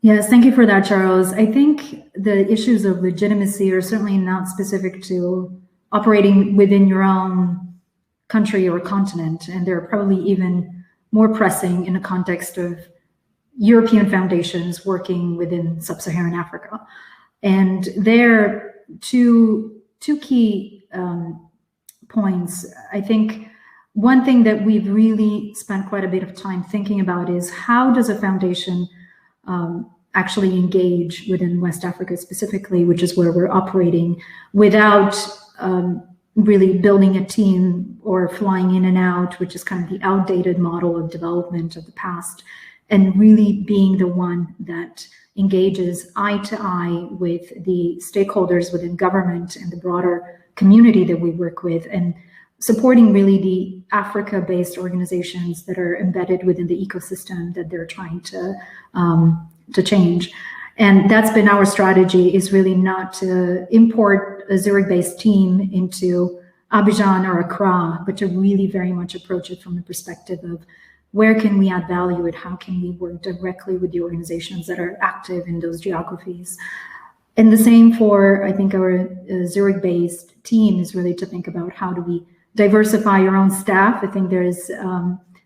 Yes, thank you for that, Charles. I think the issues of legitimacy are certainly not specific to operating within your own country or continent, and they're probably even more pressing in the context of European foundations working within sub-Saharan Africa. And there are two key points. I think one thing that we've really spent quite a bit of time thinking about is how does a foundation actually engage within West Africa specifically, which is where we're operating, without really building a team or flying in and out, which is kind of the outdated model of development of the past, and really being the one that engages eye to eye with the stakeholders within government and the broader community that we work with, and supporting really the Africa-based organizations that are embedded within the ecosystem that they're trying to change. And that's been our strategy, is really not to import a Zurich-based team into Abidjan or Accra, but to really very much approach it from the perspective of where can we add value and how can we work directly with the organizations that are active in those geographies. And the same for, I think, our Zurich-based team is really to think about how do we diversify our own staff. I think there is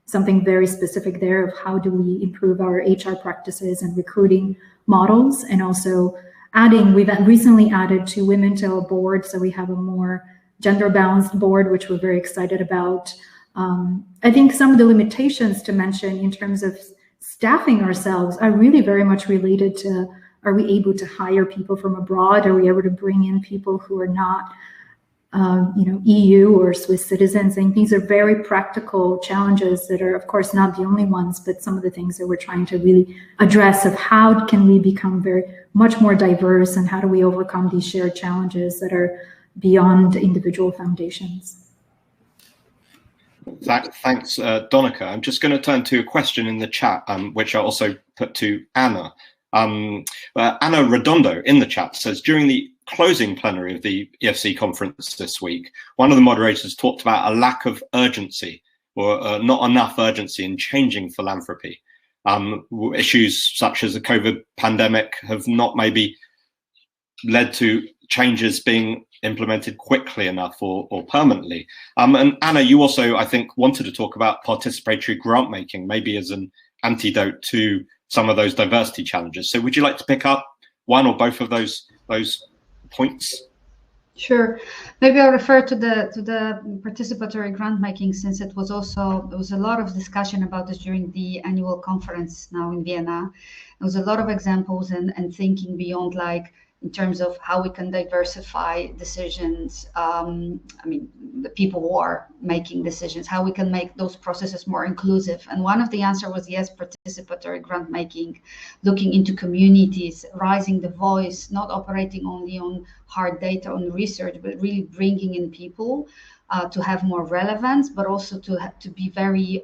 something very specific there of how do we improve our HR practices and recruiting models, and also we've recently added 2 women to our board, so we have a more gender balanced board, which we're very excited about. I think some of the limitations to mention in terms of staffing ourselves are really very much related to, are we able to hire people from abroad? Are we able to bring in people who are not EU or Swiss citizens? And these are very practical challenges that are, of course, not the only ones, but some of the things that we're trying to really address of how can we become much more diverse, and how do we overcome these shared challenges that are beyond individual foundations. Thanks, Donica. I'm just going to turn to a question in the chat, which I also put to Anna. Anna Redondo in the chat says, during the closing plenary of the EFC conference this week, one of the moderators talked about a lack of urgency, or not enough urgency in changing philanthropy. Issues such as the COVID pandemic have not maybe led to changes being implemented quickly enough or permanently. And Anna, you also, I think, wanted to talk about participatory grant making, maybe as an antidote to some of those diversity challenges. So would you like to pick up one or both of those points? Sure. Maybe I'll refer to the participatory grant making, since there was a lot of discussion about this during the annual conference now in Vienna. There was a lot of examples and thinking beyond, like, in terms of how we can diversify decisions. I mean, the people who are making decisions, how we can make those processes more inclusive. And one of the answers was, yes, participatory grant making, looking into communities, raising the voice, not operating only on hard data, on research, but really bringing in people to have more relevance, but also to be very,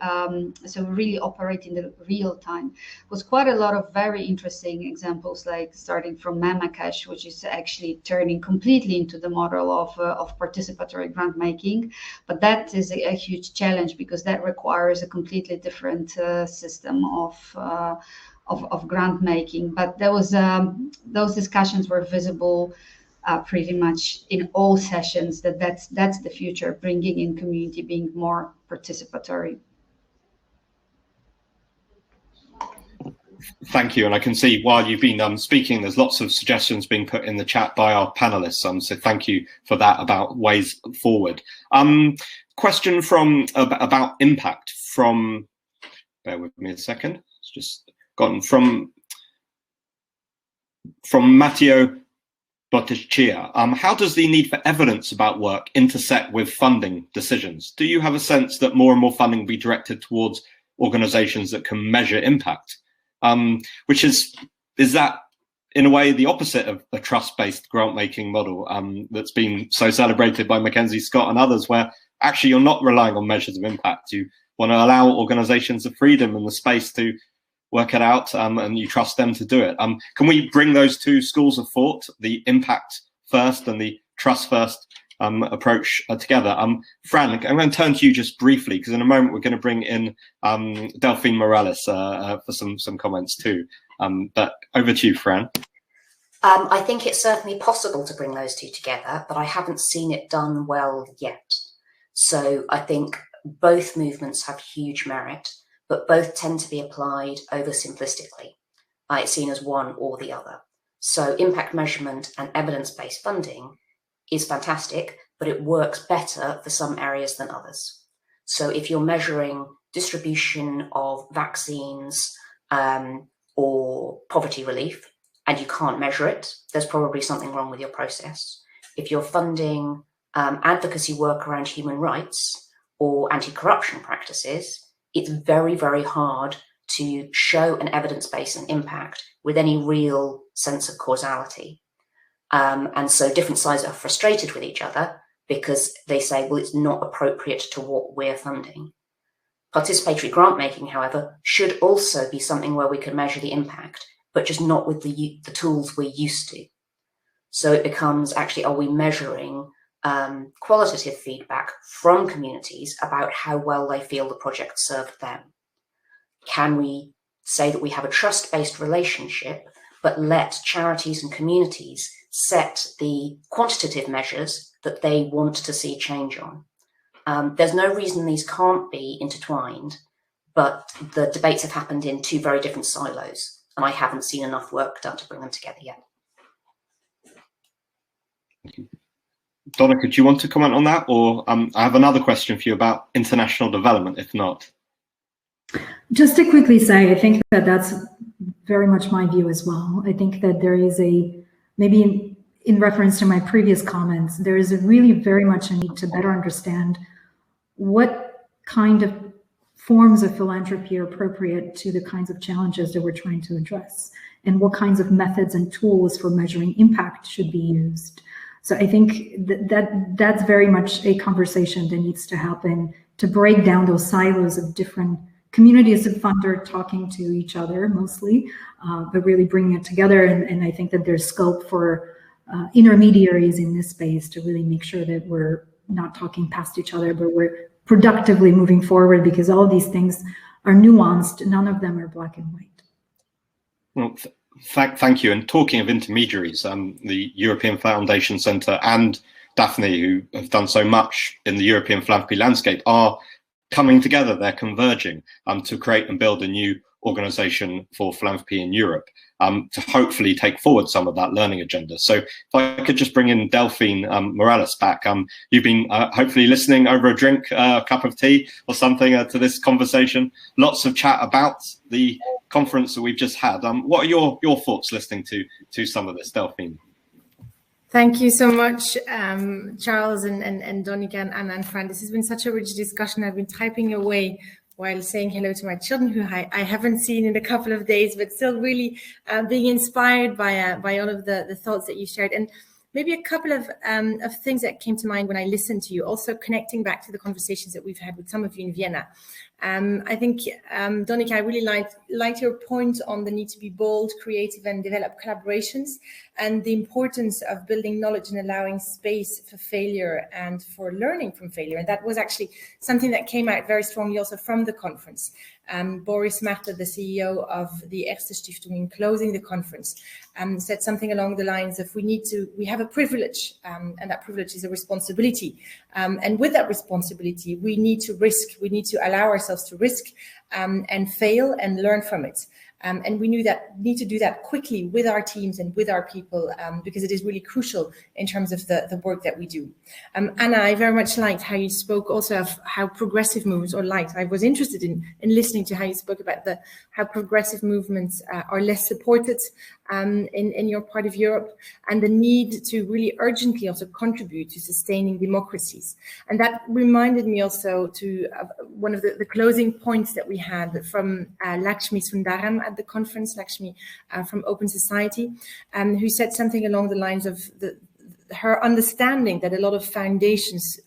so really operate in the real time. Was quite a lot of very interesting examples, like starting from Mamacash, which is actually turning completely into the model of participatory grant making. But that is a huge challenge, because that requires a completely different system of grant making. But there was those discussions were visible pretty much in all sessions, that's the future, bringing in community, being more participatory. Thank you. And I can see while you've been speaking, there's lots of suggestions being put in the chat by our panelists. So thank you for that about ways forward. Question from about impact from, bear with me a second, it's just gotten from Matteo Botticcia. How does the need for evidence about work intersect with funding decisions? Do you have a sense that more and more funding will be directed towards organizations that can measure impact? Which is that in a way the opposite of a trust-based grant-making model that's been so celebrated by Mackenzie Scott and others, where actually you're not relying on measures of impact. You want to allow organizations the freedom and the space to work it out, and you trust them to do it. Can we bring those two schools of thought, the impact first and the trust first approach together? Fran, I'm going to turn to you just briefly, because in a moment we're going to bring in Delphine Morales for some comments too. But over to you, Fran. I think it's certainly possible to bring those two together, but I haven't seen it done well yet. So I think both movements have huge merit, but both tend to be applied oversimplistically. It's seen as one or the other. So impact measurement and evidence-based funding is fantastic, but it works better for some areas than others. So if you're measuring distribution of vaccines or poverty relief, and you can't measure it, there's probably something wrong with your process. If you're funding advocacy work around human rights or anti-corruption practices, it's very, very hard to show an evidence base and impact with any real sense of causality. And so different sides are frustrated with each other because they say, well, it's not appropriate to what we're funding. Participatory grant making, however, should also be something where we can measure the impact, but just not with the tools we're used to. So it becomes, actually, are we measuring qualitative feedback from communities about how well they feel the project served them? Can we say that we have a trust-based relationship, but let charities and communities set the quantitative measures that they want to see change on? There's no reason these can't be intertwined, but the debates have happened in two very different silos, and I haven't seen enough work done to bring them together yet. Donna, could you want to comment on that? Or I have another question for you about international development, if not. Just to quickly say, I think that that's very much my view as well. I think that there is maybe in reference to my previous comments, there is really very much a need to better understand what kind of forms of philanthropy are appropriate to the kinds of challenges that we're trying to address, and what kinds of methods and tools for measuring impact should be used. So I think that's very much a conversation that needs to happen to break down those silos of different communities of funders talking to each other mostly, but really bringing it together. And I think that there's scope for intermediaries in this space to really make sure that we're not talking past each other, but we're productively moving forward, because all of these things are nuanced. None of them are black and white. Well, thank you. And talking of intermediaries, the European Foundation Centre and Daphne, who have done so much in the European philanthropy landscape, are coming together. They're converging to create and build a new organization for philanthropy in Europe, to hopefully take forward some of that learning agenda. So if I could just bring in Delphine Morales back. You've been hopefully listening over a drink, a cup of tea or something to this conversation. Lots of chat about the conference that we've just had. What are your thoughts listening to some of this, Delphine? Thank you so much, Charles and Donika and Fran. This has been such a rich discussion. I've been typing away while saying hello to my children, who I haven't seen in a couple of days, but still really being inspired by all of the thoughts that you shared. And maybe a couple of things that came to mind when I listened to you, also connecting back to the conversations that we've had with some of you in Vienna. I think, Donika, I really liked your point on the need to be bold, creative, and develop collaborations, and the importance of building knowledge and allowing space for failure and for learning from failure. And that was actually something that came out very strongly also from the conference. Boris Marta, the CEO of the Erste Stiftung, in closing the conference, said something along the lines of, we have a privilege, and that privilege is a responsibility. And with that responsibility, we need to allow ourselves to risk and fail and learn from it. And we need to do that quickly with our teams and with our people, because it is really crucial in terms of the work that we do. Anna, I very much liked how you spoke also of how progressive movements, I was interested in listening to how you spoke about how progressive movements are less supported in your part of Europe, and the need to really urgently also contribute to sustaining democracies. And that reminded me also to one of the closing points that we had from Lakshmi Sundaram at the conference, Lakshmi from Open Society, who said something along the lines of her understanding that a lot of foundations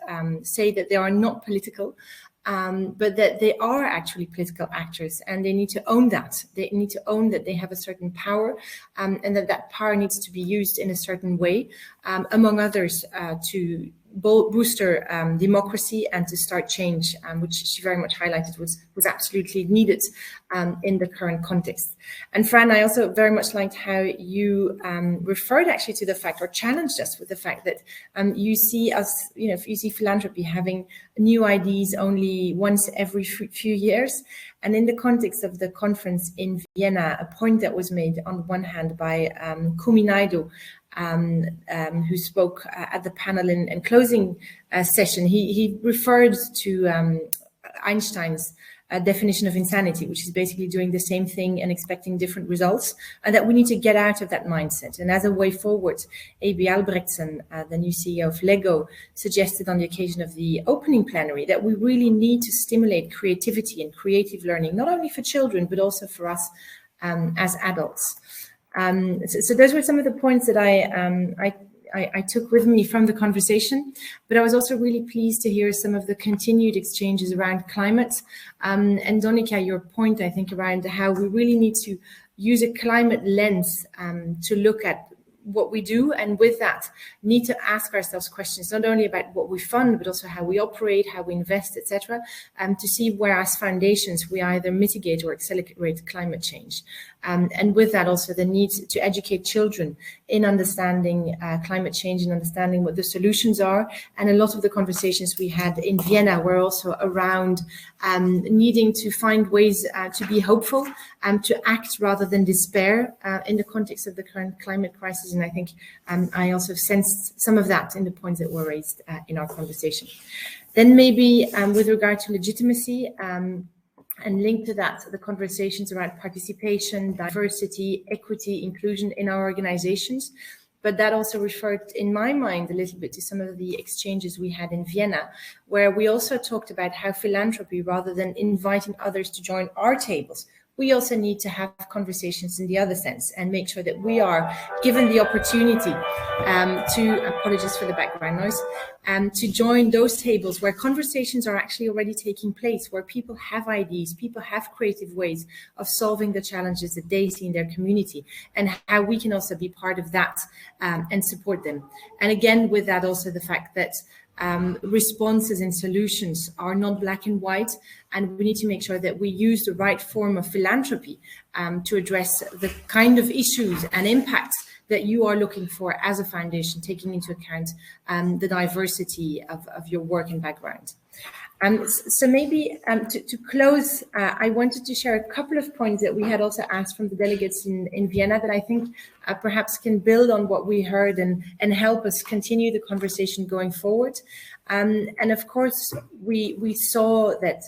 say that they are not political, but that they are actually political actors, and they need to own that. They need to own that they have a certain power, and that power needs to be used in a certain way, among others, to booster democracy and to start change, which she very much highlighted was absolutely needed in the current context. And Fran, I also very much liked how you referred actually to the fact, or challenged us with the fact that you see us, if you see philanthropy having new ideas only once every few years. And in the context of the conference in Vienna, a point that was made on one hand by Kumi Naidu, who spoke at the panel and closing session, he referred to Einstein's definition of insanity, which is basically doing the same thing and expecting different results, and that we need to get out of that mindset. And as a way forward, A.B. Albrechtsen, the new CEO of Lego, suggested on the occasion of the opening plenary that we really need to stimulate creativity and creative learning, not only for children, but also for us as adults. So those were some of the points that I took with me from the conversation, but I was also really pleased to hear some of the continued exchanges around climate. And Donika, your point, I think, around how we really need to use a climate lens to look at what we do, and with that need to ask ourselves questions not only about what we fund, but also how we operate, how we invest, etc., to see where as foundations we either mitigate or accelerate climate change. And with that also the need to educate children in understanding climate change and understanding what the solutions are. And a lot of the conversations we had in Vienna were also around needing to find ways to be hopeful and to act rather than despair in the context of the current climate crisis. And I think I also sensed some of that in the points that were raised in our conversation. Then maybe with regard to legitimacy, and linked to that, the conversations around participation, diversity, equity, inclusion in our organizations. But that also referred in my mind a little bit to some of the exchanges we had in Vienna, where we also talked about how philanthropy, rather than inviting others to join our tables, we also need to have conversations in the other sense and make sure that we are given the opportunity apologies for the background noise, to join those tables where conversations are actually already taking place, where people have ideas, people have creative ways of solving the challenges that they see in their community, and how we can also be part of that and support them. And again, with that also the fact that responses and solutions are not black and white, and we need to make sure that we use the right form of philanthropy to address the kind of issues and impacts that you are looking for as a foundation, taking into account the diversity of your work and background. So maybe to close, I wanted to share a couple of points that we had also asked from the delegates in Vienna that I think perhaps can build on what we heard and help us continue the conversation going forward. And of course, we saw that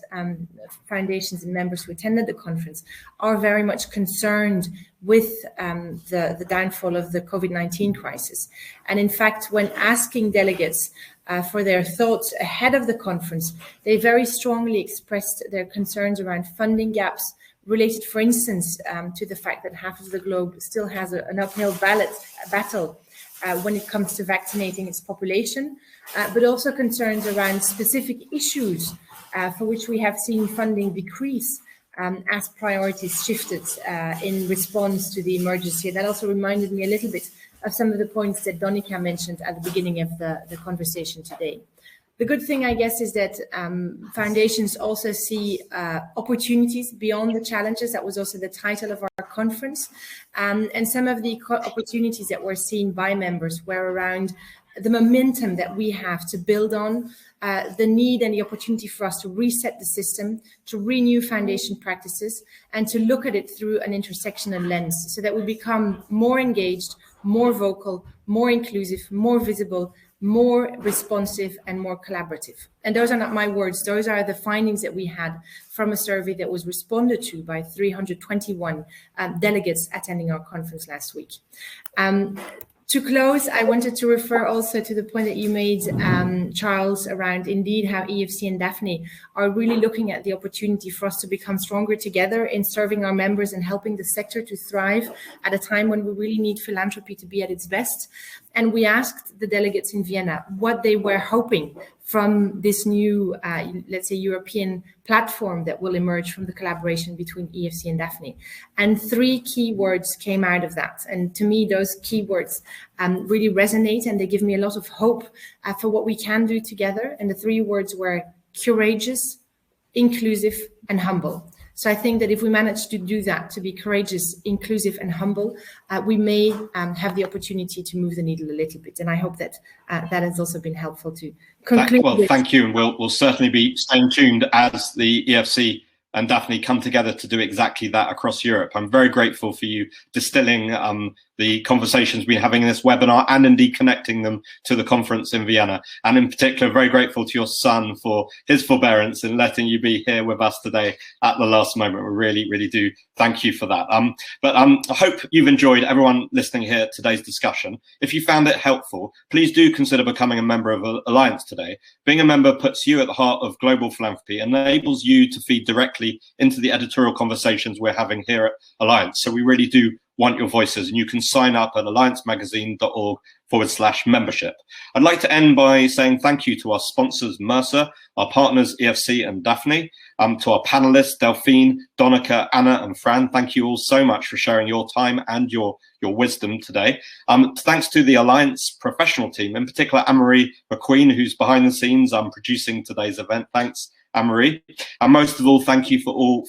foundations and members who attended the conference are very much concerned with the downfall of the COVID-19 crisis. And in fact, when asking delegates for their thoughts ahead of the conference, they very strongly expressed their concerns around funding gaps related, for instance, to the fact that half of the globe still has an uphill battle when it comes to vaccinating its population, but also concerns around specific issues for which we have seen funding decrease as priorities shifted in response to the emergency. That also reminded me a little bit of some of the points that Donika mentioned at the beginning of the conversation today. The good thing, I guess, is that foundations also see opportunities beyond the challenges. That was also the title of our conference. And some of the opportunities that were seen by members were around the momentum that we have to build on, the need and the opportunity for us to reset the system, to renew foundation practices, and to look at it through an intersectional lens so that we become more engaged, more vocal, more inclusive, more visible, more responsive, and more collaborative. And those are not my words. Those are the findings that we had from a survey that was responded to by 321 delegates attending our conference last week. To close, I wanted to refer also to the point that you made, Charles, around indeed how EFC and Daphne are really looking at the opportunity for us to become stronger together in serving our members and helping the sector to thrive at a time when we really need philanthropy to be at its best. And we asked the delegates in Vienna what they were hoping from this new, let's say, European platform that will emerge from the collaboration between EFC and Daphne. And 3 key words came out of that. And to me, those key words really resonate, and they give me a lot of hope for what we can do together. And the 3 words were courageous, inclusive, and humble. So I think that if we manage to do that, to be courageous, inclusive, and humble, we may have the opportunity to move the needle a little bit. And I hope that that has also been helpful to conclude. Well, thank you. And we'll certainly be staying tuned as the EFC and Daphne come together to do exactly that across Europe. I'm very grateful for you distilling the conversations we're having in this webinar and indeed connecting them to the conference in Vienna. And in particular, very grateful to your son for his forbearance in letting you be here with us today at the last moment. We really, really do thank you for that. But I hope you've enjoyed, everyone listening here, today's discussion. If you found it helpful, please do consider becoming a member of Alliance today. Being a member puts you at the heart of global philanthropy and enables you to feed directly into the editorial conversations we're having here at Alliance. So we really do want your voices, and you can sign up at alliancemagazine.org/membership. I'd like to end by saying thank you to our sponsors, Mercer, our partners, EFC and Daphne, to our panelists, Delphine, Donika, Anna, and Fran. Thank you all so much for sharing your time and your wisdom today. Thanks to the Alliance professional team, in particular, Anne-Marie McQueen, who's behind the scenes producing today's event. Thanks, Anne-Marie. And most of all, thank you for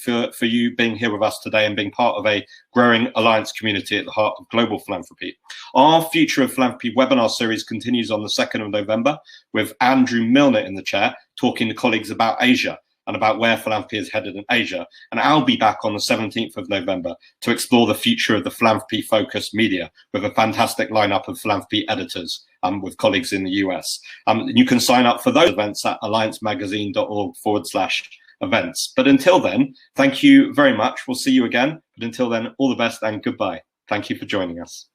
you being here with us today and being part of a growing Alliance community at the heart of global philanthropy. Our Future of Philanthropy webinar series continues on the 2nd of November with Andrew Milner in the chair, talking to colleagues about Asia and about where philanthropy is headed in Asia. And I'll be back on the 17th of November to explore the future of the philanthropy-focused media with a fantastic lineup of philanthropy editors with colleagues in the US. You can sign up for those events at alliancemagazine.org/events. But until then, thank you very much. We'll see you again. But until then, all the best and goodbye. Thank you for joining us.